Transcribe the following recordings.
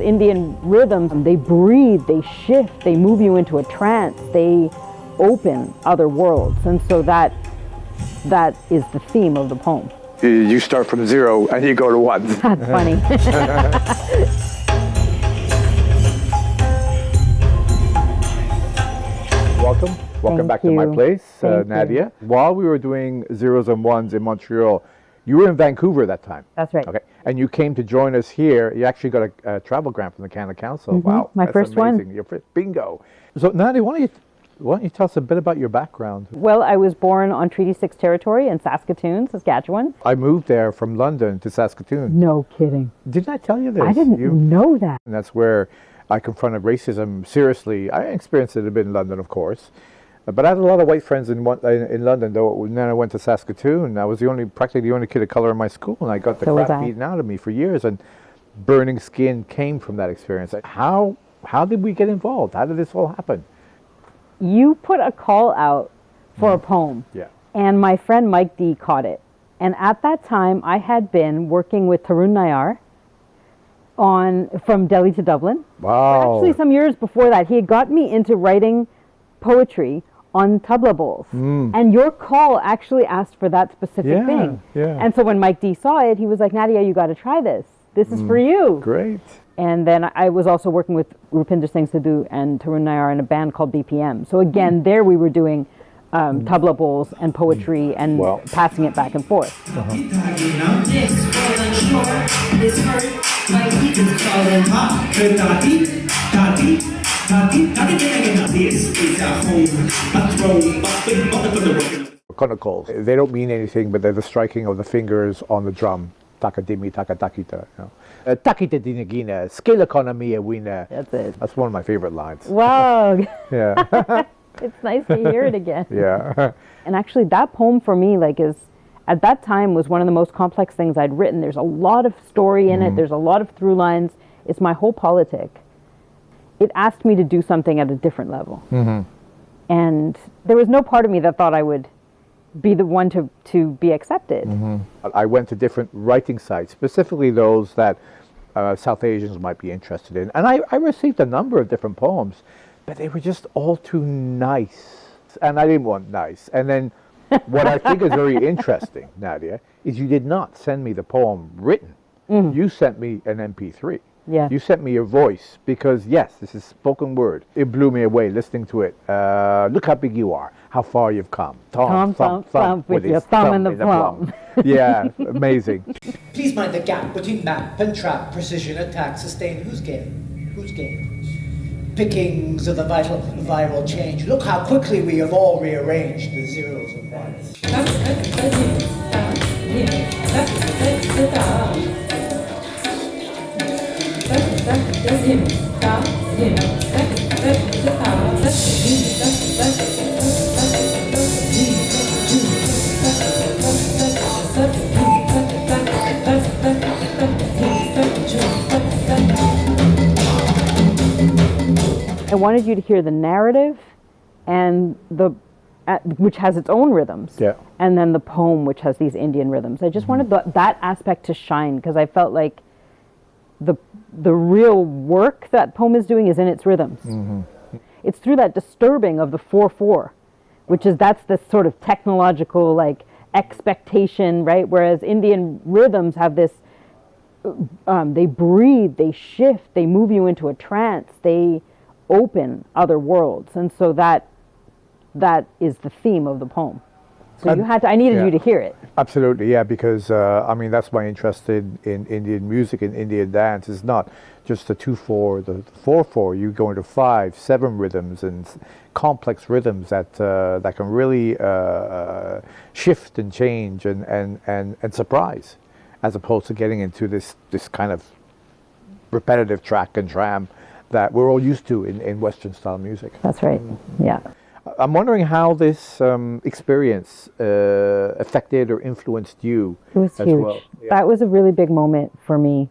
Indian rhythms, they breathe, they shift, they move you into a trance, they open other worlds. And so that is the theme of the poem. You start from 0 and you go to 1. That's funny. Welcome back to my place, Nadia. While we were doing zeros and ones in Montreal, you were in Vancouver that time. That's right. Okay, and you came to join us here. You actually got a travel grant from the Canada Council. Wow, my that's first amazing. one. Your first bingo. So Nadia, why don't you tell us a bit about your background? Well, I was born on Treaty 6 territory in Saskatoon, Saskatchewan. I moved there from London to Saskatoon. No kidding. Didn't I tell you this? I didn't know that. And that's where I confronted racism seriously. I experienced it a bit in London, of course. But I had a lot of white friends in London, though. And then I went to Saskatoon. I was practically the only kid of color in my school, and I got the crap beaten out of me for years. And burning skin came from that experience. How did we get involved? How did this all happen? You put a call out for a poem, and my friend Mike D caught it. And at that time, I had been working with Tarun Nayar from Delhi to Dublin. Wow! But actually, some years before that, he had got me into writing poetry on tabla bowls. And your call actually asked for that specific thing. Yeah. And so when Mike D saw it, he was like, Nadia, you got to try this. This is for you. Great. And then I was also working with Rupinder Singh Sidhu and Tarun Nayar in a band called BPM. So again, there we were doing tabla bowls and poetry and passing it back and forth. Conicals. They don't mean anything, but they're the striking of the fingers on the drum. Takadimi, takatakita. Takita dinagina, scale economy wina. That's it. That's one of my favorite lines. Wow. Yeah. It's nice to hear it again. Yeah. And actually that poem for me, at that time was one of the most complex things I'd written. There's a lot of story in it. There's a lot of through lines. It's my whole politic. It asked me to do something at a different level. And there was no part of me that thought I would be the one to be accepted. I went to different writing sites, specifically those that South Asians might be interested in. And I received a number of different poems, but they were just all too nice. And I didn't want nice. And then what I think is very interesting, Nadia, is you did not send me the poem written. You sent me an MP3. Yeah. You sent me your voice because, yes, this is spoken word. It blew me away listening to it. Look how big you are, how far you've come. Tom, thump, with your thumb in the plum. Yeah, amazing. Please mind the gap between map and trap, precision, attack, sustain. Whose game? Whose game? Pickings of the viral change. Look how quickly we have all rearranged the zeros and ones. I wanted you to hear the narrative and which has its own rhythms. Yeah. And then the poem, which has these Indian rhythms. I just wanted that aspect to shine because I felt like the real work that poem is doing is in its rhythms. It's through that disturbing of the 4/4, that's this sort of technological expectation, right? Whereas Indian rhythms have this, they breathe, they shift, they move you into a trance, they open other worlds. And so that is the theme of the poem. So I needed you to hear it. Absolutely, yeah, because that's my interest in Indian music and Indian dance. It's not just the 2/4, the 4/4. You go into 5, 7 rhythms and complex rhythms that can really shift and change and surprise, as opposed to getting into this kind of repetitive track and tram that we're all used to in Western style music. That's right. Yeah. I'm wondering how this experience affected or influenced you. It was as huge. well. Yeah. That was a really big moment for me.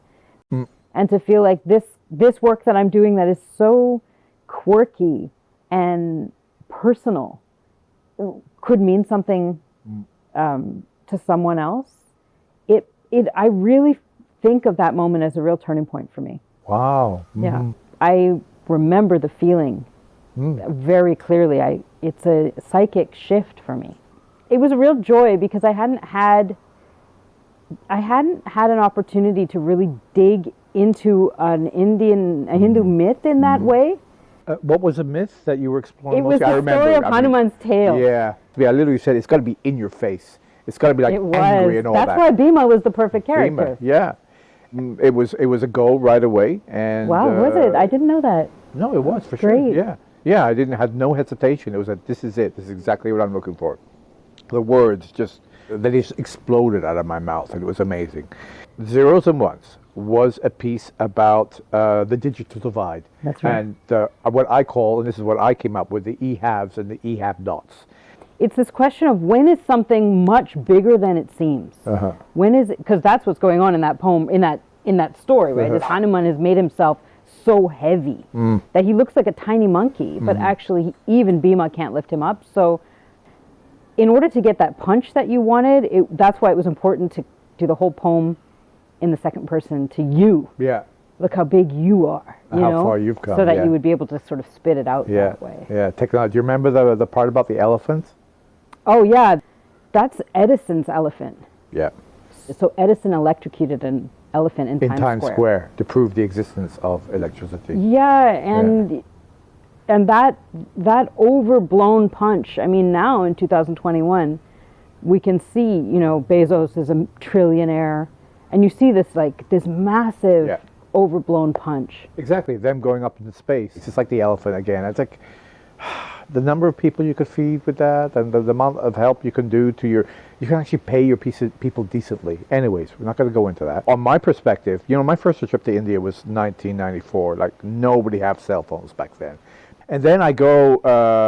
And to feel like this work that I'm doing that is so quirky and personal could mean something to someone else. I really think of that moment as a real turning point for me. Wow. Yeah. I remember the feeling very clearly. It's a psychic shift for me. It was a real joy because I hadn't had an opportunity to really dig into a Hindu myth in that way. What was a myth that you were exploring? It was mostly? I the remember. story of I mean, Hanuman's tale. Yeah. I literally said it's got to be in your face. It's got to be like It angry was. and all That's that. why Bhima was the perfect character. Bhima, yeah. It was a go right away. And Wow, was it? I didn't know that. No, it was for Great. sure. Yeah. Yeah, I didn't had no hesitation. It was like, this is it. This is exactly what I'm looking for. The words they just exploded out of my mouth, and it was amazing. Zeros and Ones was a piece about the digital divide. That's right. And what I call, and this is what I came up with, the e-haves and the e-have-nots. It's this question of when is something much bigger than it seems? When is it? Because that's what's going on in that poem, in that story, right? This Hanuman has made himself so heavy that he looks like a tiny monkey, but actually even Bhima can't lift him up. So in order to get that punch that you wanted, that's why it was important to do the whole poem in the second person to you. Yeah. Look how big you are. You How know? far you've come, So that yeah. you would be able to sort of spit it out Yeah. that way. Yeah. Technology. Do you remember the part about the elephant? Oh yeah, that's Edison's elephant. Yeah. So Edison electrocuted an elephant in Times Square to prove the existence of electricity. Yeah, and that overblown punch. I mean, now in 2021, we can see, Bezos is a trillionaire, and you see this massive overblown punch. Exactly. Them going up into space. It's just like the elephant again. It's like the number of people you could feed with that, and the amount of help you can do to you can actually pay your people decently. Anyways, we're not going to go into that. On my perspective, my first trip to India was 1994. Like, nobody had cell phones back then. And then I go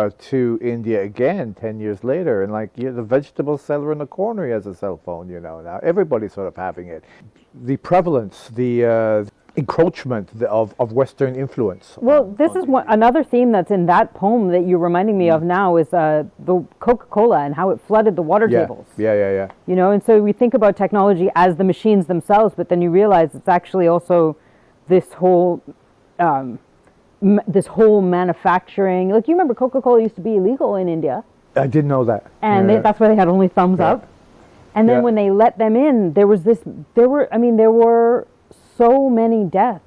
to India again 10 years later, and the vegetable seller in the corner, he has a cell phone, now. Everybody's sort of having it. The prevalence, the encroachment of Western influence. Well, this is another theme that's in that poem that you're reminding me of now is the Coca-Cola and how it flooded the water tables. Yeah. And so we think about technology as the machines themselves, but then you realize it's actually also this whole manufacturing. Like, you remember Coca-Cola used to be illegal in India. I didn't know that. And that's why they had only thumbs up. And then when they let them in, there were so many deaths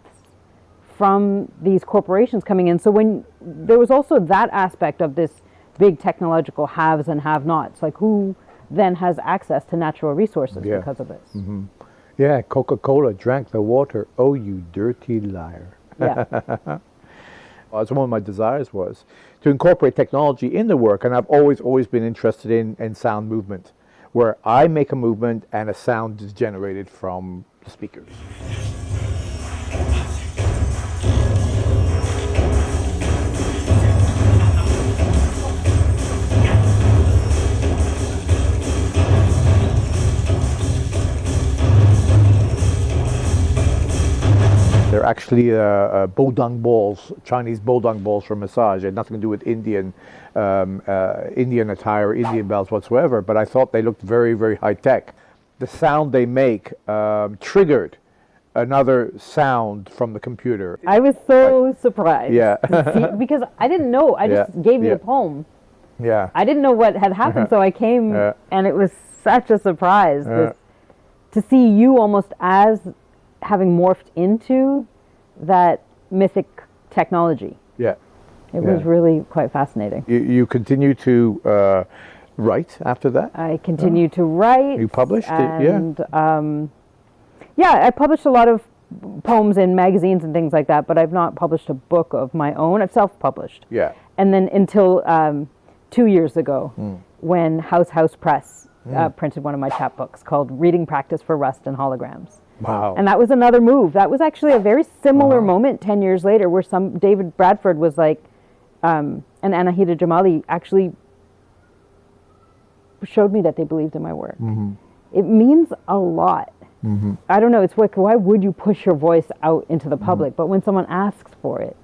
from these corporations coming in. So when there was also that aspect of this big technological haves and have-nots, like who then has access to natural resources because of this. Mm-hmm. Yeah, Coca-Cola drank the water. Oh, you dirty liar. Yeah. So one of my desires was to incorporate technology in the work, and I've always been interested in sound movement, where I make a movement and a sound is generated from the speakers. They're actually bodang balls, Chinese bodang balls for massage. It had nothing to do with Indian attire, Indian bells whatsoever, but I thought they looked very, very high tech. The sound they make triggered another sound from the computer. I was so surprised. Yeah. To see, because I didn't know. I just gave you the poem. Yeah. I didn't know what had happened, so I came, and it was such a surprise to see you almost as having morphed into that mythic technology. Yeah. It was really quite fascinating. You continue to write after that? I continue to write. You published and, I published a lot of poems in magazines and things like that, but I've not published a book of my own. I've self-published. Yeah. And then until 2 years ago, when House Press printed one of my chapbooks called Reading Practice for Rust and Holograms. Wow. And that was another move. That was actually a very similar moment 10 years later where David Bradford was like, and Anahita Jamali actually showed me that they believed in my work. Mm-hmm. It means a lot. Mm-hmm. I don't know, it's like, why would you push your voice out into the public? But when someone asks for it,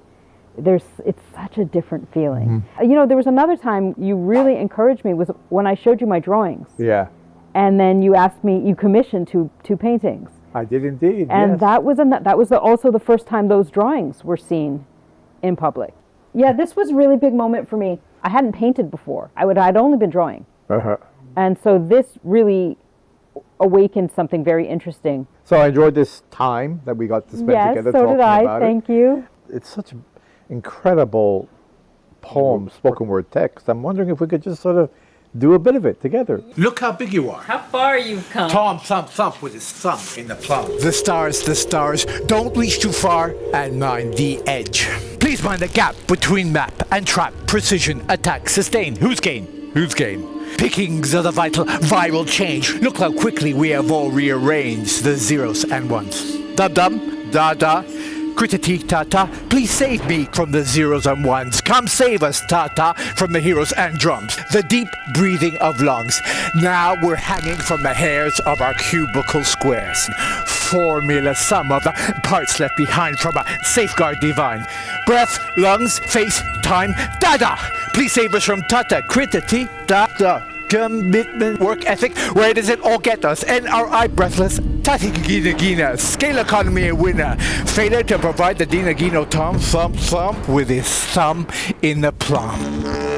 it's such a different feeling. Mm-hmm. There was another time you really encouraged me was when I showed you my drawings. Yeah. And then you asked me, you commissioned two paintings. I did indeed. And yes. that was also the first time those drawings were seen in public. Yeah, this was a really big moment for me. I hadn't painted before. I'd only been drawing. Uh-huh. And so this really awakened something very interesting. So I enjoyed this time that we got to spend Yes, together so talking did I. about Thank it. you. It's such an incredible poem, spoken word text. I'm wondering if we could just sort of do a bit of it together. Look how big you are. How far you've come. Tom thump with his thumb in the plum. The stars, don't reach too far and mind the edge. Please mind the gap between map and trap, precision, attack, sustain. Who's gain? Who's gain? Pickings of the viral change. Look how quickly we have all rearranged the zeros and ones. Dum-dum, da-da, crittity tata, please save me from the zeros and ones. Come save us, tata, from the heroes and drums. The deep breathing of lungs. Now we're hanging from the hairs of our cubicle squares. Formula sum of the parts left behind from a safeguard divine. Breath, lungs, face, time, dada. Please save us from tata, crittity tata. Commitment, work ethic, where does it all get us? NRI breathless, Tati Gina Gina, scale economy a winner. Failure to provide the Dina Gino Tom thump with his thumb in the plum.